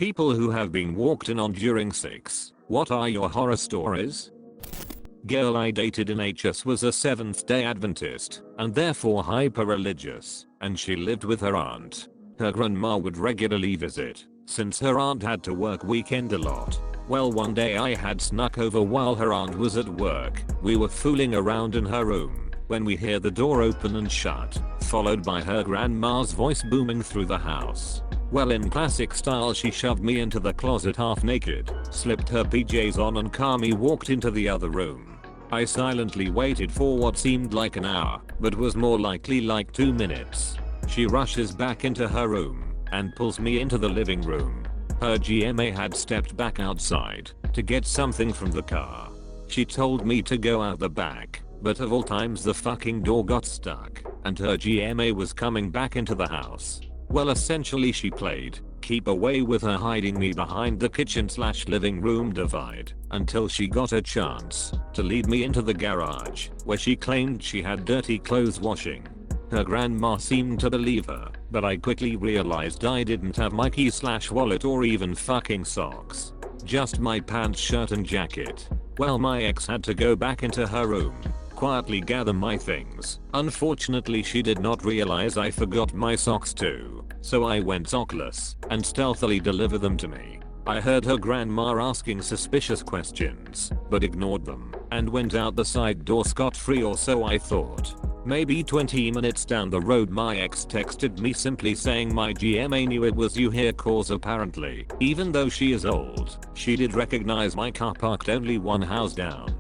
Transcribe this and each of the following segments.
People who have been walked in on during sex. What are your horror stories? Girl I dated in HS was a Seventh-day Adventist and therefore hyper-religious, and she lived with her aunt. Her grandma would regularly visit, since her aunt had to work weekend a lot. Well, one day I had snuck over while her aunt was at work. We were fooling around in her room when we hear the door open and shut, followed by her grandma's voice booming through the house. Well, in classic style she shoved me into the closet half naked, slipped her PJs on and calmly walked into the other room. I silently waited for what seemed like an hour, but was more likely like 2 minutes. She rushes back into her room and pulls me into the living room. Her GMA had stepped back outside to get something from the car. She told me to go out the back, but of all times the fucking door got stuck and her GMA was coming back into the house. Well, essentially she played keep away with her, hiding me behind the kitchen/living room divide until she got a chance to lead me into the garage where she claimed she had dirty clothes washing. Her grandma seemed to believe her, but I quickly realized I didn't have my keys/wallet or even fucking socks. Just my pants, shirt and jacket. Well, my ex had to go back into her room, quietly gather my things. Unfortunately she did not realize I forgot my socks too, so I went sockless and stealthily delivered them to me. I heard her grandma asking suspicious questions, but ignored them and went out the side door scot-free, or so I thought. Maybe 20 minutes down the road my ex texted me simply saying my GMA knew it was you here, cause apparently, even though she is old, she did recognize my car parked only one house down.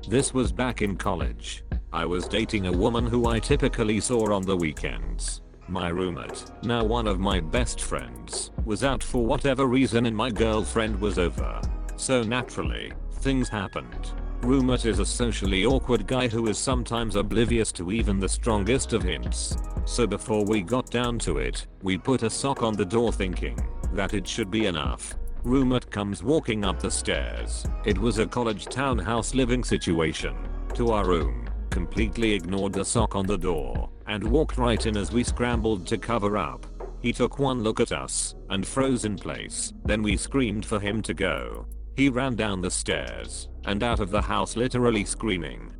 This was back in college. I was dating a woman who I typically saw on the weekends. My roommate, now one of my best friends, was out for whatever reason and my girlfriend was over. So naturally, things happened. Roommate is a socially awkward guy who is sometimes oblivious to even the strongest of hints. So before we got down to it, we put a sock on the door thinking that it should be enough. Roommate comes walking up the stairs. It was a college townhouse living situation. To our room, completely ignored the sock on the door, and walked right in as we scrambled to cover up. He took one look at us and froze in place. Then we screamed for him to go. He ran down the stairs and out of the house, literally screaming.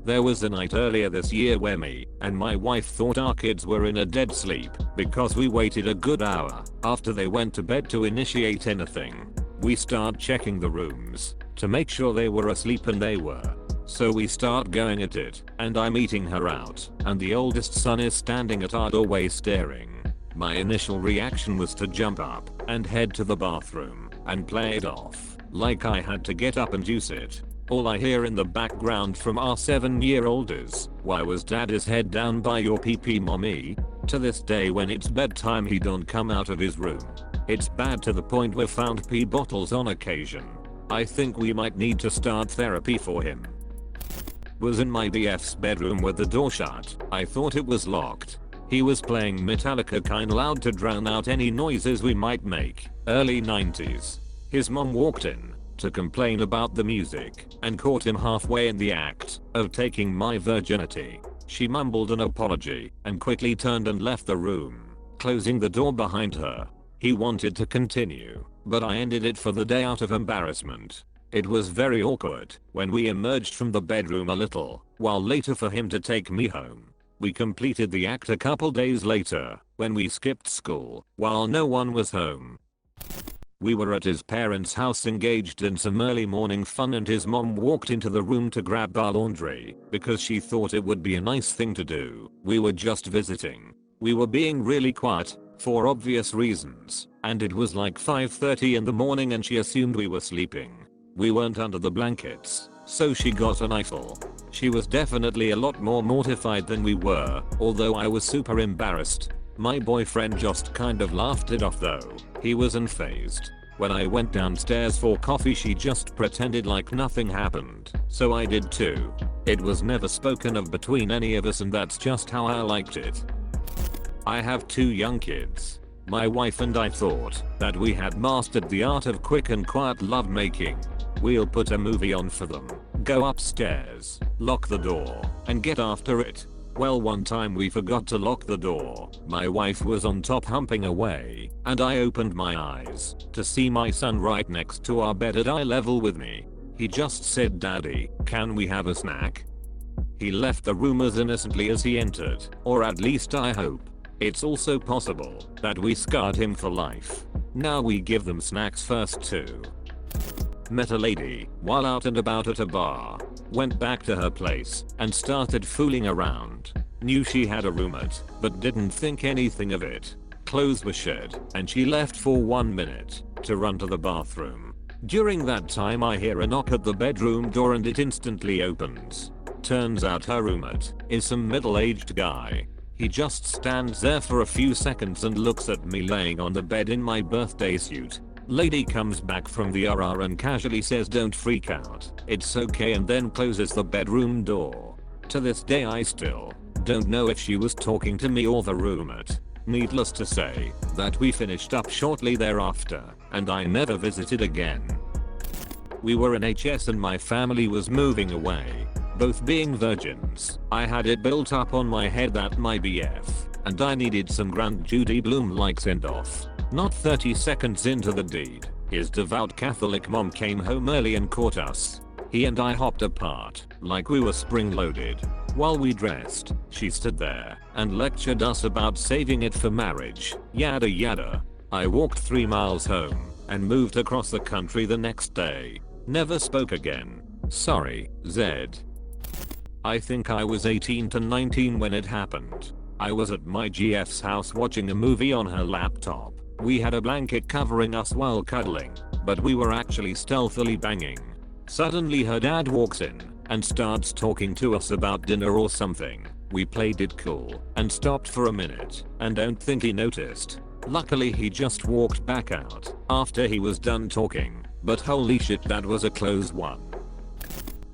There was a night earlier this year where me and my wife thought our kids were in a dead sleep because we waited a good hour after they went to bed to initiate anything. We start checking the rooms to make sure they were asleep, and they were. So we start going at it, and I'm eating her out, and the oldest son is standing at our doorway staring. My initial reaction was to jump up and head to the bathroom and play it off like I had to get up and use it. All I hear in the background from our 7-year-old is, "Why was daddy's head down by your pee mommy?" To this day when it's bedtime he don't come out of his room. It's bad to the point we've found pee bottles on occasion. I think we might need to start therapy for him. Was in my BF's bedroom with the door shut. I thought it was locked. He was playing Metallica kinda loud to drown out any noises we might make. Early 90s. His mom walked in to complain about the music and caught him halfway in the act of taking my virginity. She mumbled an apology and quickly turned and left the room, closing the door behind her. He wanted to continue, but I ended it for the day out of embarrassment. It was very awkward when we emerged from the bedroom a little while later for him to take me home. We completed the act a couple days later when we skipped school while no one was home. We were at his parents' house engaged in some early morning fun, and his mom walked into the room to grab our laundry because she thought it would be a nice thing to do. We were just visiting. We were being really quiet for obvious reasons, and it was like 5:30 in the morning and she assumed we were sleeping. We weren't under the blankets, so she got an eyeful. She was definitely a lot more mortified than we were, although I was super embarrassed. My boyfriend just kind of laughed it off though. He was unfazed. When I went downstairs for coffee she just pretended like nothing happened, so I did too. It was never spoken of between any of us, and that's just how I liked it. I have 2 young kids. My wife and I thought that we had mastered the art of quick and quiet lovemaking. We'll put a movie on for them, go upstairs, lock the door, and get after it. Well, one time we forgot to lock the door. My wife was on top humping away, and I opened my eyes to see my son right next to our bed at eye level with me. He just said, "Daddy, can we have a snack?" He left the room as innocently as he entered, or at least I hope. It's also possible that we scarred him for life. Now we give them snacks first too. Met a lady while out and about at a bar. Went back to her place and started fooling around. Knew she had a roommate, but didn't think anything of it. Clothes were shed, and she left for 1 minute to run to the bathroom. During that time I hear a knock at the bedroom door and it instantly opens. Turns out her roommate is some middle-aged guy. He just stands there for a few seconds and looks at me laying on the bed in my birthday suit. Lady comes back from the RR and casually says, "Don't freak out, it's okay," and then closes the bedroom door. To this day I still don't know if she was talking to me or the roommate. Needless to say that we finished up shortly thereafter, and I never visited again. We were in HS and my family was moving away. Both being virgins, I had it built up on my head that my BF and I needed some grand Judy Blume-like send-off. Not 30 seconds into the deed, his devout Catholic mom came home early and caught us. He and I hopped apart like we were spring-loaded. While we dressed, she stood there and lectured us about saving it for marriage, yada yada. I walked 3 miles home and moved across the country the next day. Never spoke again. Sorry, Zed. I think I was 18 to 19 when it happened. I was at my GF's house watching a movie on her laptop. We had a blanket covering us while cuddling, but we were actually stealthily banging. Suddenly her dad walks in and starts talking to us about dinner or something. We played it cool and stopped for a minute and don't think he noticed. Luckily he just walked back out after he was done talking, but holy shit, that was a close one.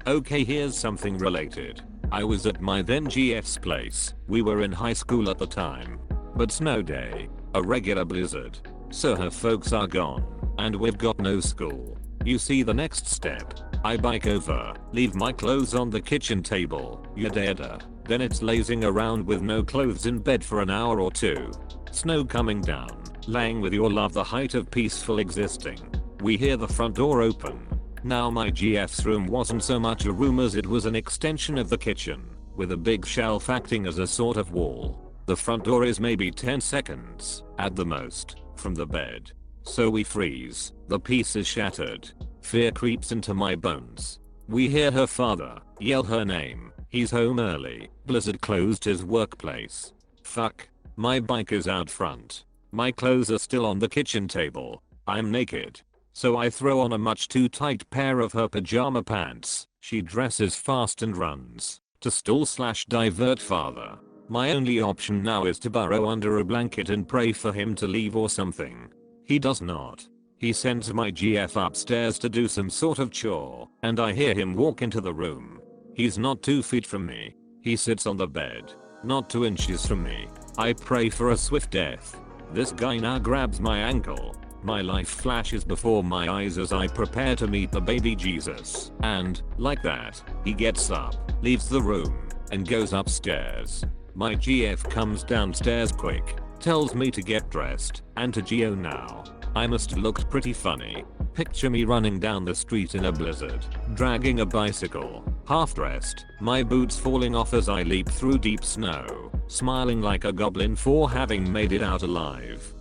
Okay, here's something related. I was at my then GF's place. We were in high school at the time. But snow day, a regular blizzard. So her folks are gone, and we've got no school. You see the next step. I bike over, leave my clothes on the kitchen table, yada yada. Then it's lazing around with no clothes in bed for an hour or two. Snow coming down, laying with your love, the height of peaceful existing. We hear the front door open. Now my GF's room wasn't so much a room as it was an extension of the kitchen, with a big shelf acting as a sort of wall. The front door is maybe 10 seconds, at the most, from the bed. So we freeze. The piece is shattered. Fear creeps into my bones. We hear her father yell her name. He's home early. Blizzard closed his workplace. Fuck. My bike is out front. My clothes are still on the kitchen table. I'm naked. So I throw on a much too tight pair of her pajama pants. She dresses fast and runs to stall/divert father. My only option now is to burrow under a blanket and pray for him to leave or something. He does not. He sends my GF upstairs to do some sort of chore, and I hear him walk into the room. He's not 2 feet from me. He sits on the bed, not 2 inches from me. I pray for a swift death. This guy now grabs my ankle. My life flashes before my eyes as I prepare to meet the baby Jesus. And, like that, he gets up, leaves the room, and goes upstairs. My GF comes downstairs quick, tells me to get dressed, and to Geo now. I must have looked pretty funny. Picture me running down the street in a blizzard, dragging a bicycle, half dressed, my boots falling off as I leap through deep snow, smiling like a goblin for having made it out alive.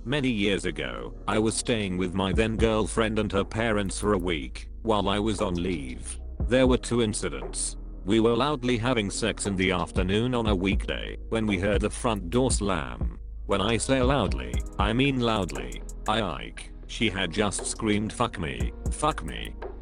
Many years ago, I was staying with my then girlfriend and her parents for a week, while I was on leave. There were 2 incidents. We were loudly having sex in the afternoon on a weekday when we heard the front door slam. When I say loudly, I mean loudly. She had just screamed fuck me,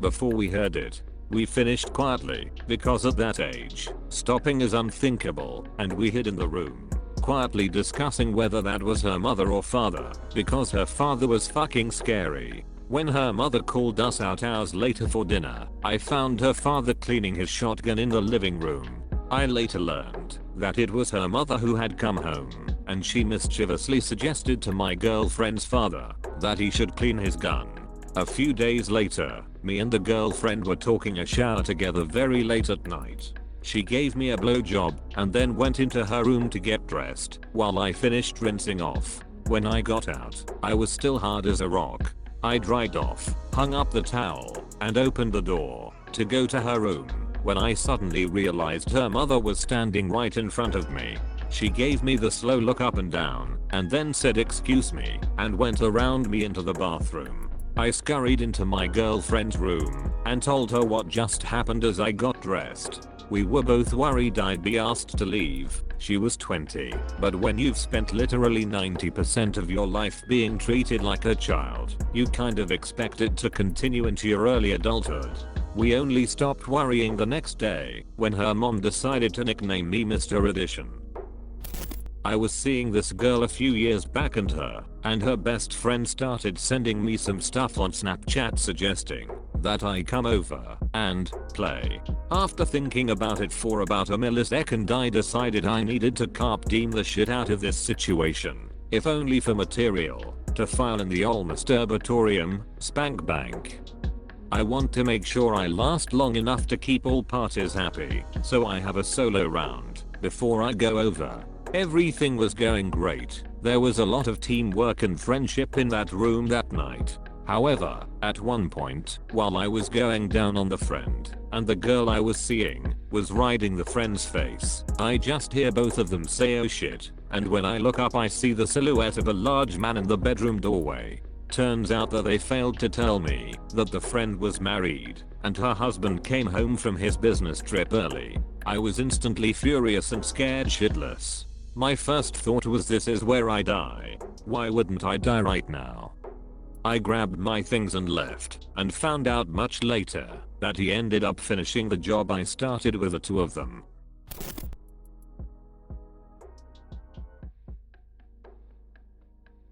before we heard it. We finished quietly, because at that age, stopping is unthinkable, and we hid in the room, quietly discussing whether that was her mother or father, because her father was fucking scary. When her mother called us out hours later for dinner, I found her father cleaning his shotgun in the living room. I later learned that it was her mother who had come home, and she mischievously suggested to my girlfriend's father that he should clean his gun. A few days later, me and the girlfriend were talking a shower together very late at night. She gave me a blowjob and then went into her room to get dressed while I finished rinsing off. When I got out, I was still hard as a rock. I dried off, hung up the towel, and opened the door to go to her room when I suddenly realized her mother was standing right in front of me. She gave me the slow look up and down and then said excuse me and went around me into the bathroom. I scurried into my girlfriend's room and told her what just happened as I got dressed. We were both worried I'd be asked to leave. She was 20, but when you've spent literally 90% of your life being treated like a child, you kind of expect it to continue into your early adulthood. We only stopped worrying the next day when her mom decided to nickname me Mr. Addition. I was seeing this girl a few years back and her best friend started sending me some stuff on Snapchat suggesting that I come over and play. After thinking about it for about a millisecond, I decided I needed to carpe diem the shit out of this situation, if only for material to file in the ol' masturbatorium spank bank. I want to make sure I last long enough to keep all parties happy, so I have a solo round before I go over. Everything was going great. There was a lot of teamwork and friendship in that room that night. However, at one point, while I was going down on the friend, and the girl I was seeing was riding the friend's face, I just hear both of them say oh shit, and when I look up I see the silhouette of a large man in the bedroom doorway. Turns out that they failed to tell me that the friend was married and her husband came home from his business trip early. I was instantly furious and scared shitless. My first thought was, this is where I die. Why wouldn't I die right now? I grabbed my things and left, and found out much later that he ended up finishing the job I started with the two of them.